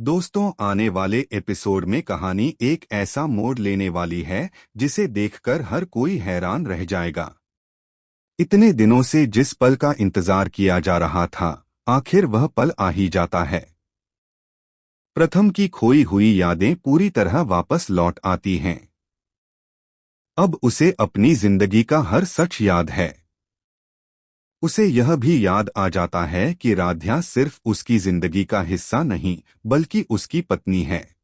दोस्तों, आने वाले एपिसोड में कहानी एक ऐसा मोड़ लेने वाली है जिसे देखकर हर कोई हैरान रह जाएगा। इतने दिनों से जिस पल का इंतजार किया जा रहा था, आखिर वह पल आ ही जाता है। प्रथम की खोई हुई यादें पूरी तरह वापस लौट आती हैं। अब उसे अपनी जिंदगी का हर सच याद है। उसे यह भी याद आ जाता है कि राध्या सिर्फ उसकी जिंदगी का हिस्सा नहीं, बल्कि उसकी पत्नी है।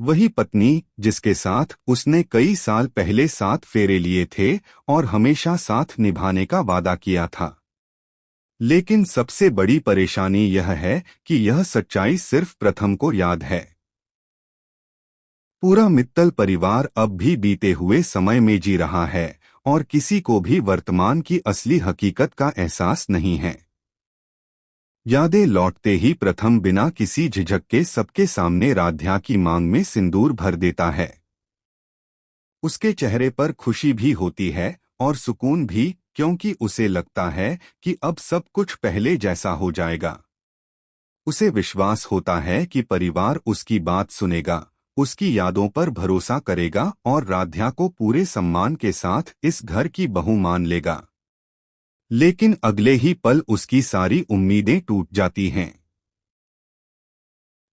वही पत्नी जिसके साथ उसने कई साल पहले 7 फेरे लिए थे और हमेशा साथ निभाने का वादा किया था। लेकिन सबसे बड़ी परेशानी यह है कि यह सच्चाई सिर्फ प्रथम को याद है। पूरा मित्तल परिवार अब भी बीते हुए समय में जी रहा है और किसी को भी वर्तमान की असली हकीकत का एहसास नहीं है। यादें लौटते ही प्रथम बिना किसी झिझक के सबके सामने राध्या की मांग में सिंदूर भर देता है। उसके चेहरे पर खुशी भी होती है और सुकून भी, क्योंकि उसे लगता है कि अब सब कुछ पहले जैसा हो जाएगा। उसे विश्वास होता है कि परिवार उसकी बात सुनेगा, उसकी यादों पर भरोसा करेगा और राध्या को पूरे सम्मान के साथ इस घर की बहू मान लेगा। लेकिन अगले ही पल उसकी सारी उम्मीदें टूट जाती हैं।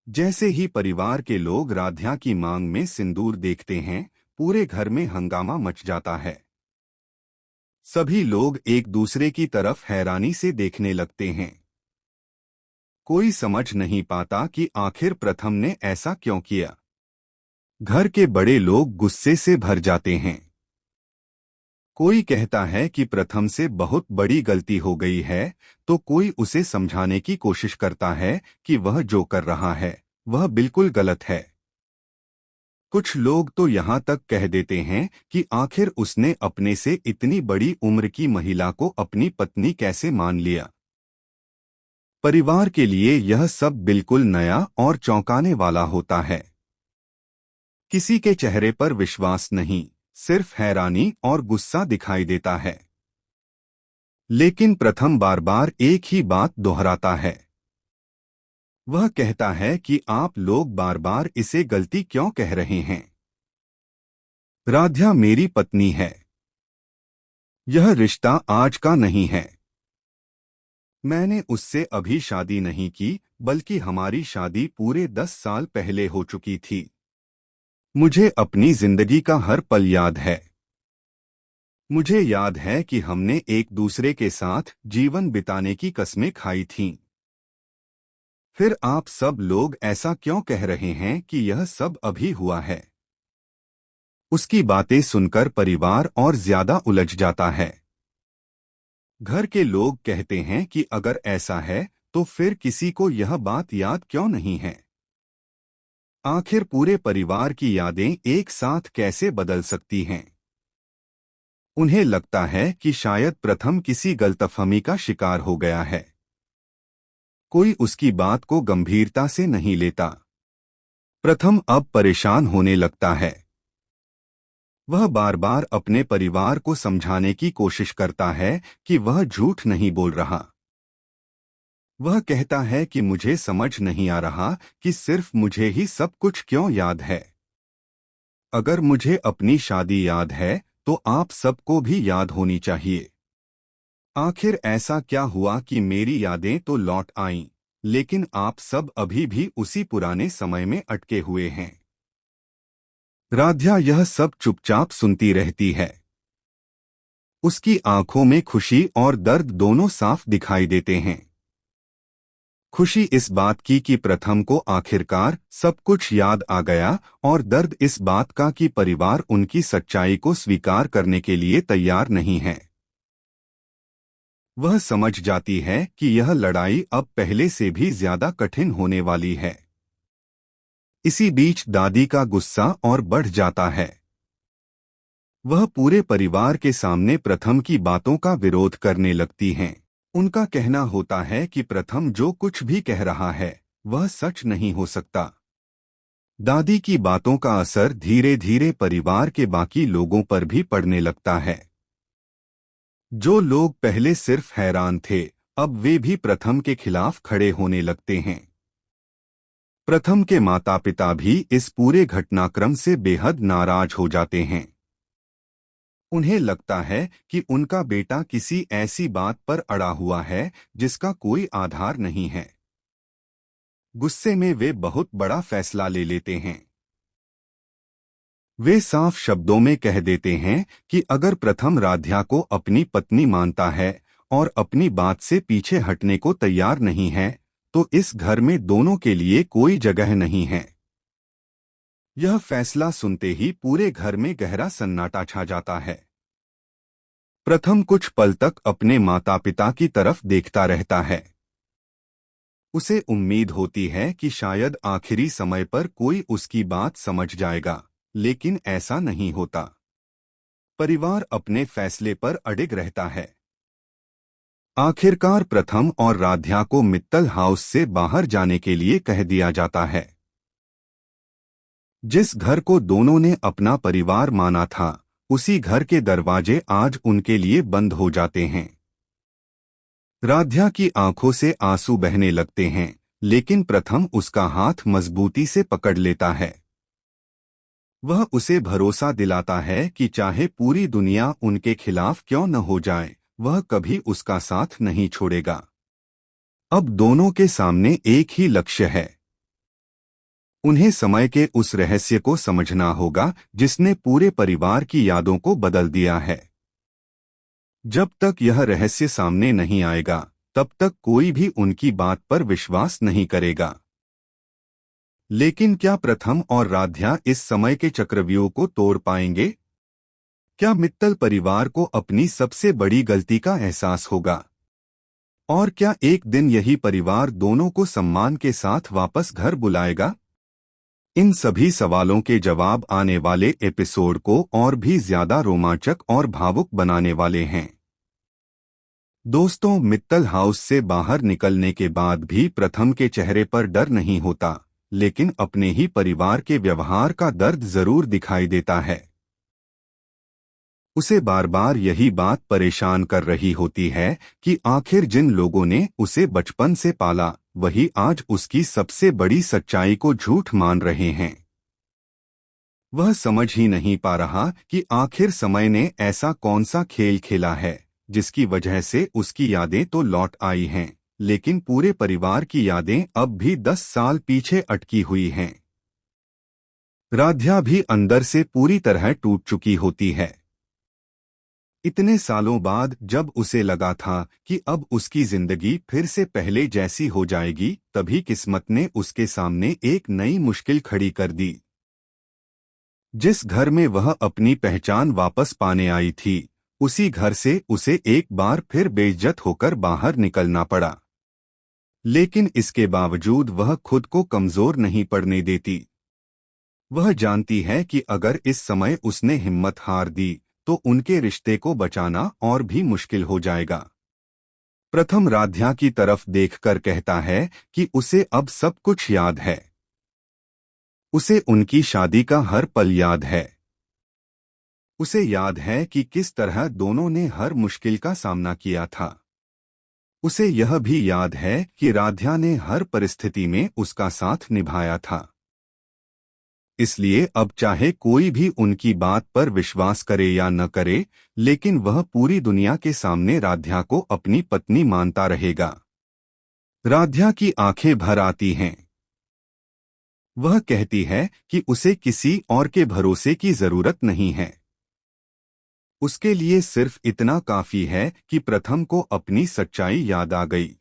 जैसे ही परिवार के लोग राध्या की मांग में सिंदूर देखते हैं, पूरे घर में हंगामा मच जाता है। सभी लोग एक दूसरे की तरफ हैरानी से देखने लगते हैं। कोई समझ नहीं पाता कि आखिर प्रथम ने ऐसा क्यों किया। घर के बड़े लोग गुस्से से भर जाते हैं। कोई कहता है कि प्रथम से बहुत बड़ी गलती हो गई है, तो कोई उसे समझाने की कोशिश करता है कि वह जो कर रहा है वह बिल्कुल गलत है। कुछ लोग तो यहाँ तक कह देते हैं कि आखिर उसने अपने से इतनी बड़ी उम्र की महिला को अपनी पत्नी कैसे मान लिया। परिवार के लिए यह सब बिल्कुल नया और चौंकाने वाला होता है। किसी के चेहरे पर विश्वास नहीं, सिर्फ हैरानी और गुस्सा दिखाई देता है। लेकिन प्रथम बार बार एक ही बात दोहराता है। वह कहता है कि आप लोग बार बार इसे गलती क्यों कह रहे हैं। राध्या मेरी पत्नी है। यह रिश्ता आज का नहीं है। मैंने उससे अभी शादी नहीं की, बल्कि हमारी शादी पूरे 10 साल पहले हो चुकी थी। मुझे अपनी जिंदगी का हर पल याद है। मुझे याद है कि हमने एक दूसरे के साथ जीवन बिताने की कस्में खाई थीं। फिर आप सब लोग ऐसा क्यों कह रहे हैं कि यह सब अभी हुआ है। उसकी बातें सुनकर परिवार और ज्यादा उलझ जाता है। घर के लोग कहते हैं कि अगर ऐसा है तो फिर किसी को यह बात याद क्यों नहीं है। आखिर पूरे परिवार की यादें एक साथ कैसे बदल सकती हैं। उन्हें लगता है कि शायद प्रथम किसी गलतफहमी का शिकार हो गया है। कोई उसकी बात को गंभीरता से नहीं लेता। प्रथम अब परेशान होने लगता है। वह बार बार अपने परिवार को समझाने की कोशिश करता है कि वह झूठ नहीं बोल रहा। वह कहता है कि मुझे समझ नहीं आ रहा कि सिर्फ मुझे ही सब कुछ क्यों याद है। अगर मुझे अपनी शादी याद है तो आप सबको भी याद होनी चाहिए। आखिर ऐसा क्या हुआ कि मेरी यादें तो लौट आईं, लेकिन आप सब अभी भी उसी पुराने समय में अटके हुए हैं। राध्या यह सब चुपचाप सुनती रहती है। उसकी आंखों में खुशी और दर्द दोनों साफ दिखाई देते हैं। खुशी इस बात की कि प्रथम को आखिरकार सब कुछ याद आ गया, और दर्द इस बात का कि परिवार उनकी सच्चाई को स्वीकार करने के लिए तैयार नहीं है। वह समझ जाती है कि यह लड़ाई अब पहले से भी ज्यादा कठिन होने वाली है। इसी बीच दादी का गुस्सा और बढ़ जाता है। वह पूरे परिवार के सामने प्रथम की बातों का विरोध करने लगती हैं। उनका कहना होता है कि प्रथम जो कुछ भी कह रहा है वह सच नहीं हो सकता। दादी की बातों का असर धीरे धीरे परिवार के बाकी लोगों पर भी पड़ने लगता है। जो लोग पहले सिर्फ हैरान थे, अब वे भी प्रथम के खिलाफ खड़े होने लगते हैं। प्रथम के माता पिता भी इस पूरे घटनाक्रम से बेहद नाराज हो जाते हैं। उन्हें लगता है कि उनका बेटा किसी ऐसी बात पर अड़ा हुआ है जिसका कोई आधार नहीं है। गुस्से में वे बहुत बड़ा फैसला ले लेते हैं। वे साफ शब्दों में कह देते हैं कि अगर प्रथम राध्या को अपनी पत्नी मानता है और अपनी बात से पीछे हटने को तैयार नहीं है, तो इस घर में दोनों के लिए कोई जगह नहीं है। यह फैसला सुनते ही पूरे घर में गहरा सन्नाटा छा जाता है। प्रथम कुछ पल तक अपने माता पिता की तरफ देखता रहता है। उसे उम्मीद होती है कि शायद आखिरी समय पर कोई उसकी बात समझ जाएगा, लेकिन ऐसा नहीं होता। परिवार अपने फैसले पर अडिग रहता है। आखिरकार प्रथम और राध्या को मित्तल हाउस से बाहर जाने के लिए कह दिया जाता है। जिस घर को दोनों ने अपना परिवार माना था, उसी घर के दरवाजे आज उनके लिए बंद हो जाते हैं। राध्या की आंखों से आंसू बहने लगते हैं, लेकिन प्रथम उसका हाथ मजबूती से पकड़ लेता है। वह उसे भरोसा दिलाता है कि चाहे पूरी दुनिया उनके खिलाफ क्यों न हो जाए, वह कभी उसका साथ नहीं छोड़ेगा। अब दोनों के सामने एक ही लक्ष्य है। उन्हें समय के उस रहस्य को समझना होगा जिसने पूरे परिवार की यादों को बदल दिया है। जब तक यह रहस्य सामने नहीं आएगा, तब तक कोई भी उनकी बात पर विश्वास नहीं करेगा। लेकिन क्या प्रथम और राध्या इस समय के चक्रव्यूह को तोड़ पाएंगे? क्या मित्तल परिवार को अपनी सबसे बड़ी गलती का एहसास होगा? और क्या एक दिन यही परिवार दोनों को सम्मान के साथ वापस घर बुलाएगा? इन सभी सवालों के जवाब आने वाले एपिसोड को और भी ज्यादा रोमांचक और भावुक बनाने वाले हैं। दोस्तों, मित्तल हाउस से बाहर निकलने के बाद भी प्रथम के चेहरे पर डर नहीं होता, लेकिन अपने ही परिवार के व्यवहार का दर्द जरूर दिखाई देता है। उसे बार बार यही बात परेशान कर रही होती है कि आखिर जिन लोगों ने उसे बचपन से पाला, वही आज उसकी सबसे बड़ी सच्चाई को झूठ मान रहे हैं। वह समझ ही नहीं पा रहा कि आखिर समय ने ऐसा कौन सा खेल खेला है जिसकी वजह से उसकी यादें तो लौट आई हैं, लेकिन पूरे परिवार की यादें अब भी 10 साल पीछे अटकी हुई हैं। राध्या भी अंदर से पूरी तरह टूट चुकी होती है। इतने सालों बाद जब उसे लगा था कि अब उसकी जिंदगी फिर से पहले जैसी हो जाएगी, तभी किस्मत ने उसके सामने एक नई मुश्किल खड़ी कर दी। जिस घर में वह अपनी पहचान वापस पाने आई थी, उसी घर से उसे एक बार फिर बेइज्जत होकर बाहर निकलना पड़ा। लेकिन इसके बावजूद वह खुद को कमजोर नहीं पड़ने देती। वह जानती है कि अगर इस समय उसने हिम्मत हार दी, तो उनके रिश्ते को बचाना और भी मुश्किल हो जाएगा। प्रथम राध्या की तरफ देखकर कहता है कि उसे अब सब कुछ याद है। उसे उनकी शादी का हर पल याद है। उसे याद है कि किस तरह दोनों ने हर मुश्किल का सामना किया था। उसे यह भी याद है कि राध्या ने हर परिस्थिति में उसका साथ निभाया था। इसलिए अब चाहे कोई भी उनकी बात पर विश्वास करे या न करे, लेकिन वह पूरी दुनिया के सामने राध्या को अपनी पत्नी मानता रहेगा। राध्या की आंखें भर आती हैं। वह कहती है कि उसे किसी और के भरोसे की जरूरत नहीं है। उसके लिए सिर्फ इतना काफी है कि प्रथम को अपनी सच्चाई याद आ गई।